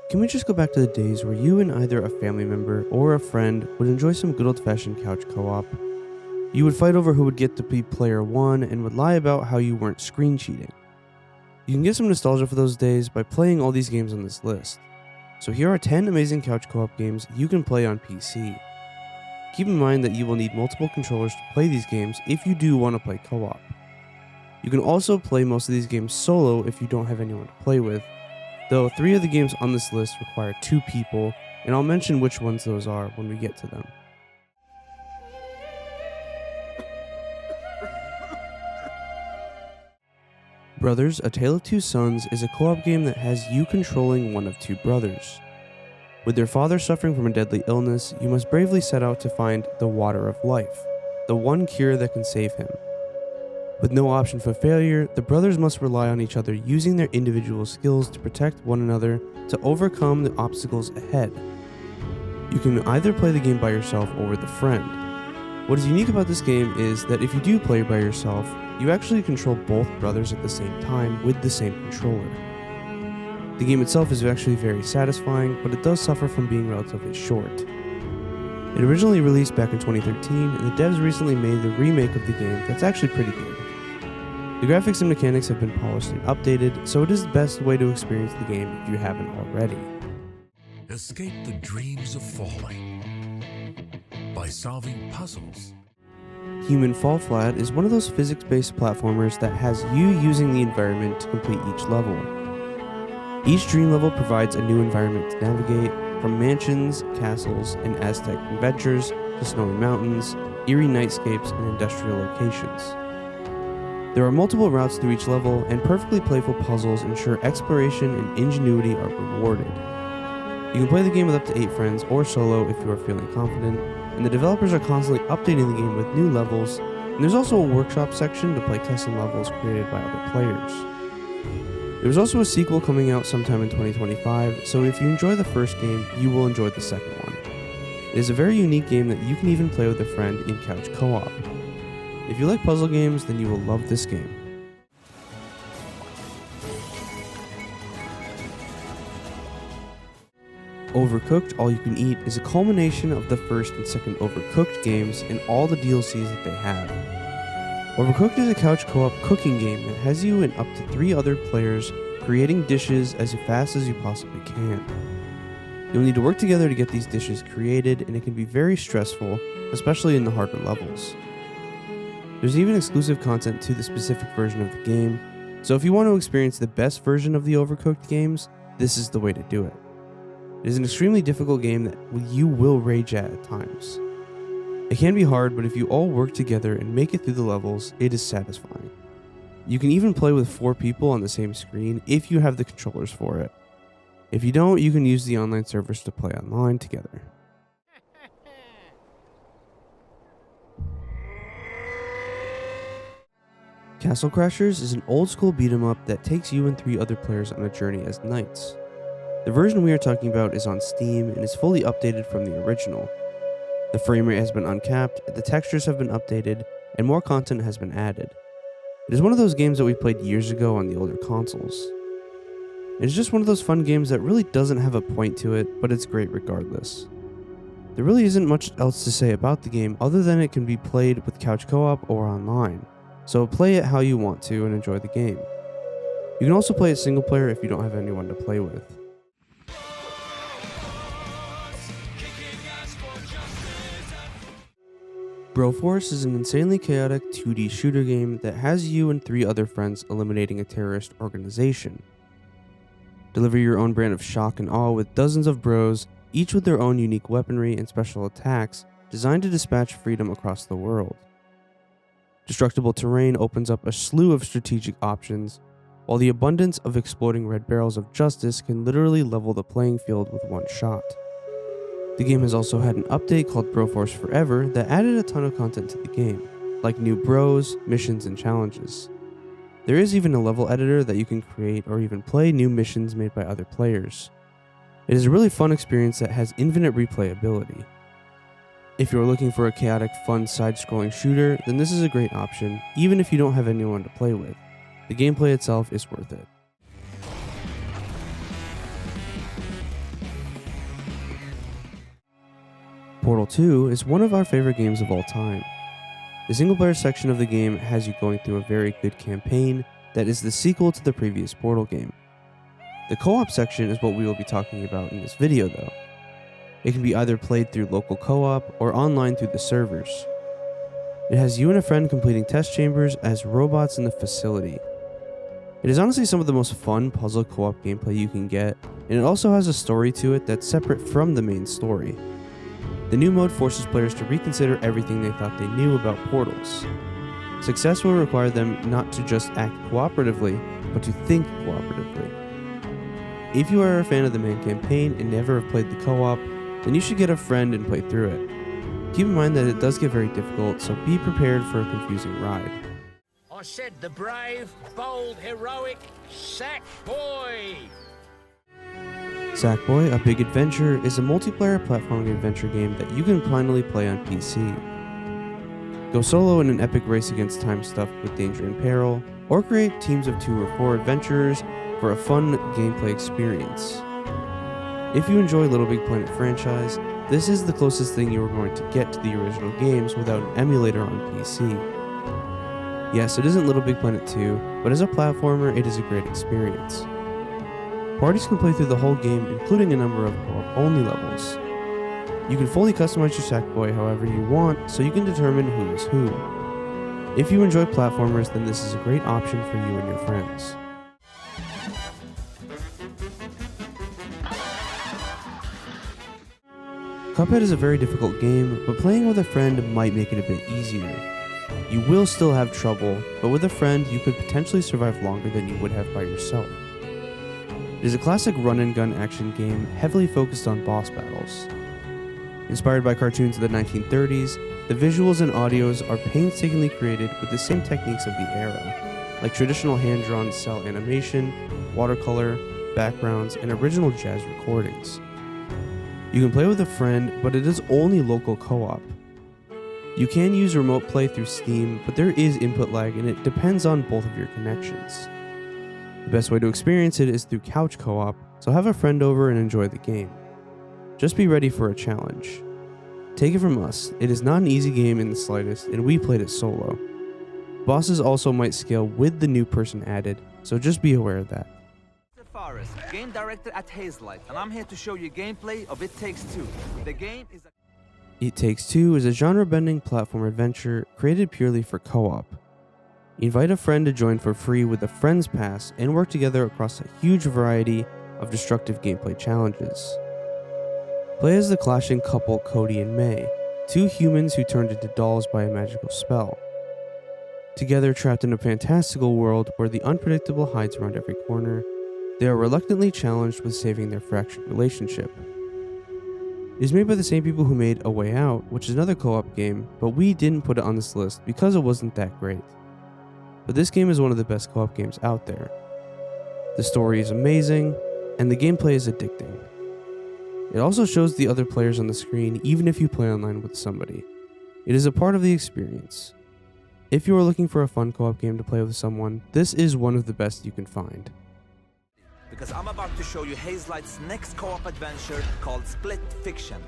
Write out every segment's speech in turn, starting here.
Can we just go back to the days where you and either a family member or a friend would enjoy some good old-fashioned couch co-op? You would fight over who would get to be player 1 and would lie about how you weren't screen cheating. You can get some nostalgia for those days by playing all these games on this list. So here are 10 amazing couch co-op games you can play on PC. Keep in mind that you will need multiple controllers to play these games if you do want to play co-op. You can also play most of these games solo if you don't have anyone to play with, though 3 of the games on this list require 2 people, and I'll mention which ones those are when we get to them. Brothers: A Tale of Two Sons is a co-op game that has you controlling one of 2 brothers. With their father suffering from a deadly illness, you must bravely set out to find the Water of Life, the one cure that can save him. With no option for failure, the brothers must rely on each other using their individual skills to protect one another to overcome the obstacles ahead. You can either play the game by yourself or with a friend. What is unique about this game is that if you do play by yourself, you actually control both brothers at the same time with the same controller. The game itself is actually very satisfying, but it does suffer from being relatively short. It originally released back in 2013, and the devs recently made the remake of the game that's actually pretty good. The graphics and mechanics have been polished and updated, so it is the best way to experience the game if you haven't already. Escape the dreams of falling by solving puzzles. Human Fall Flat is one of those physics-based platformers that has you using the environment to complete each level. Each dream level provides a new environment to navigate, from mansions, castles, and Aztec adventures to snowy mountains, eerie nightscapes, and industrial locations. There are multiple routes through each level, and perfectly playful puzzles ensure exploration and ingenuity are rewarded. You can play the game with up to 8 friends or solo if you are feeling confident, and the developers are constantly updating the game with new levels, and there's also a workshop section to play custom levels created by other players. There's also a sequel coming out sometime in 2025, so if you enjoy the first game, you will enjoy the second one. It is a very unique game that you can even play with a friend in couch co-op. If you like puzzle games, then you will love this game. Overcooked All You Can Eat is a culmination of the first and second Overcooked games and all the DLCs that they have. Overcooked is a couch co-op cooking game that has you and up to 3 other players creating dishes as fast as you possibly can. You'll need to work together to get these dishes created, and it can be very stressful, especially in the harder levels. There's even exclusive content to the specific version of the game, so if you want to experience the best version of the Overcooked games, this is the way to do it. It is an extremely difficult game that you will rage at times. It can be hard, but if you all work together and make it through the levels, it is satisfying. You can even play with 4 people on the same screen if you have the controllers for it. If you don't, you can use the online servers to play online together. Castle Crashers is an old school beat 'em up that takes you and 3 other players on a journey as knights. The version we are talking about is on Steam and is fully updated from the original. The frame rate has been uncapped, the textures have been updated, and more content has been added. It is one of those games that we played years ago on the older consoles. It's just one of those fun games that really doesn't have a point to it, but it's great regardless. There really isn't much else to say about the game other than it can be played with couch co-op or online, so play it how you want to and enjoy the game. You can also play it single player if you don't have anyone to play with. Broforce is an insanely chaotic 2D shooter game that has you and 3 other friends eliminating a terrorist organization. Deliver your own brand of shock and awe with dozens of bros, each with their own unique weaponry and special attacks designed to dispatch freedom across the world. Destructible terrain opens up a slew of strategic options, while the abundance of exploding red barrels of justice can literally level the playing field with one shot. The game has also had an update called Broforce Forever that added a ton of content to the game, like new bros, missions, and challenges. There is even a level editor that you can create or even play new missions made by other players. It is a really fun experience that has infinite replayability. If you're looking for a chaotic, fun side-scrolling shooter, then this is a great option, even if you don't have anyone to play with. The gameplay itself is worth it. Portal 2 is one of our favorite games of all time. The single-player section of the game has you going through a very good campaign that is the sequel to the previous Portal game. The co-op section is what we will be talking about in this video though. It can be either played through local co-op or online through the servers. It has you and a friend completing test chambers as robots in the facility. It is honestly some of the most fun puzzle co-op gameplay you can get, and it also has a story to it that's separate from the main story. The new mode forces players to reconsider everything they thought they knew about portals. Success will require them not to just act cooperatively, but to think cooperatively. If you are a fan of the main campaign and never have played the co-op, then you should get a friend and play through it. Keep in mind that it does get very difficult, so be prepared for a confusing ride. I said the brave, bold, heroic Sackboy! Sackboy, A Big Adventure is a multiplayer platforming adventure game that you can finally play on PC. Go solo in an epic race against time stuffed with danger and peril, or create teams of 2 or 4 adventurers for a fun gameplay experience. If you enjoy Little Big Planet franchise, this is the closest thing you are going to get to the original games without an emulator on PC. Yes, it isn't Little Big Planet 2, but as a platformer, it is a great experience. Parties can play through the whole game, including a number of co-op-only levels. You can fully customize your Sackboy however you want, so you can determine who is who. If you enjoy platformers, then this is a great option for you and your friends. Cuphead is a very difficult game, but playing with a friend might make it a bit easier. You will still have trouble, but with a friend you could potentially survive longer than you would have by yourself. It is a classic run-and-gun action game heavily focused on boss battles. Inspired by cartoons of the 1930s, the visuals and audios are painstakingly created with the same techniques of the era, like traditional hand-drawn cell animation, watercolor, backgrounds, and original jazz recordings. You can play with a friend, but it is only local co-op. You can use remote play through Steam, but there is input lag and it depends on both of your connections. The best way to experience it is through couch co-op, so have a friend over and enjoy the game. Just be ready for a challenge. Take it from us, it is not an easy game in the slightest, and we played it solo. Bosses also might scale with the new person added, so just be aware of that. Forrest, game director at Hazelight, and I'm here to show you gameplay of It Takes Two. The game is It Takes Two is a genre-bending platform adventure created purely for co-op. Invite a friend to join for free with a Friends Pass and work together across a huge variety of destructive gameplay challenges. Play as the clashing couple Cody and May, 2 humans who turned into dolls by a magical spell. Together trapped in a fantastical world where the unpredictable hides around every corner, they are reluctantly challenged with saving their fractured relationship. It is made by the same people who made A Way Out, which is another co-op game, but we didn't put it on this list because it wasn't that great. But this game is one of the best co-op games out there. The story is amazing, and the gameplay is addicting. It also shows the other players on the screen even if you play online with somebody. It is a part of the experience. If you are looking for a fun co-op game to play with someone, this is one of the best you can find. because I'm about to show you Hazelight's next co-op adventure called Split Fiction.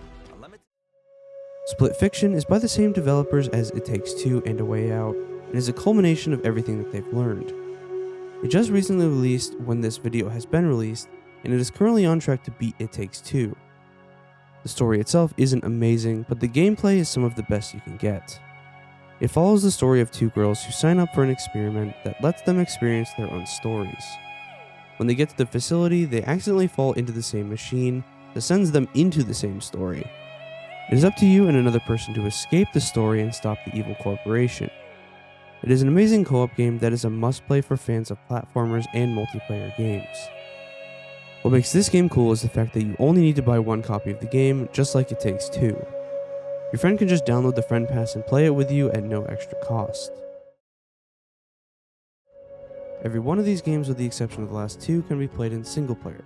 Split Fiction is by the same developers as It Takes Two and A Way Out, and is a culmination of everything that they've learned. It just recently released when this video has been released, and it is currently on track to beat It Takes Two. The story itself isn't amazing, but the gameplay is some of the best you can get. It follows the story of two girls who sign up for an experiment that lets them experience their own stories. When they get to the facility, they accidentally fall into the same machine that sends them into the same story. It is up to you and another person to escape the story and stop the evil corporation. It is an amazing co-op game that is a must-play for fans of platformers and multiplayer games. What makes this game cool is the fact that you only need to buy one copy of the game, just like It Takes Two. Your friend can just download the Friend Pass and play it with you at no extra cost. Every one of these games, with the exception of the last two, can be played in single player.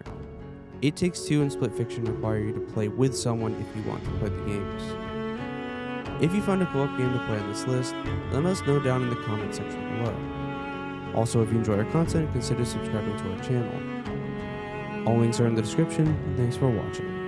It Takes Two and Split Fiction require you to play with someone if you want to play the games. If you find a co-op game to play on this list, let us know down in the comment section below. Also, if you enjoy our content, consider subscribing to our channel. All links are in the description, and thanks for watching.